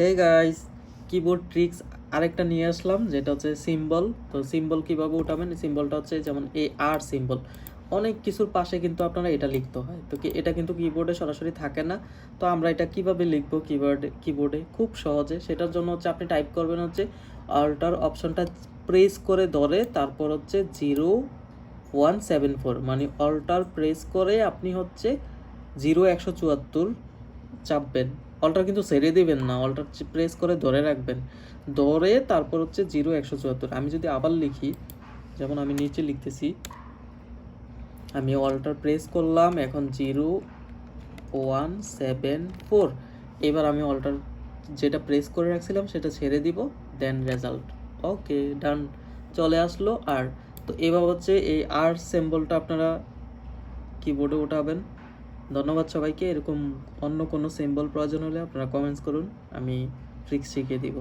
Hey guys, keyboard tricks আরেকটা নিয়ে আসলাম, যেটা হচ্ছে সিম্বল। তো সিম্বল কিভাবে উঠাবেন, সিম্বলটা হচ্ছে যেমন এ আর সিম্বল, অনেক কিছুর পাশে কিন্তু আপনারা এটা লিখতে হয়। তো এটা কিন্তু কিবোর্ডে সরাসরি থাকে না। তো আমরা এটা কিভাবে লিখবো কিবোর্ডে খুব সহজে, সেটার জন্য হচ্ছে আপনি টাইপ করবেন হচ্ছে অল্টার অপশনটা প্রেস করে ধরে, তারপর হচ্ছে 0174, মানে অল্টার প্রেস করে আপনি হচ্ছে 0174 চাপবেন। অল্টার কিন্তু ছেড়ে দিবেন না, অল্টার প্রেস করে ধরে রাখবেন, ধরে তারপর হচ্ছে 0174। আমি যদি আবার লিখি, যেমন আমি নিচে লিখতেছি, আমি অল্টার প্রেস করলাম, এখন 0174। এবার আমি অল্টার যেটা প্রেস করে রাখছিলাম সেটা ছেড়ে দিব, দেন রেজাল্ট। ওকে, ডান, চলে আসলো। আর তো এবার হচ্ছে এই আর সিম্বলটা আপনারা কিবোর্ডে উঠাবেন। ধন্যবাদ সবাইকে। এরকম অন্য কোনো সিম্বল প্রয়োজন হলে আপনারা কমেন্টস করুন, আমি ট্রিক্স শিখিয়ে দিব।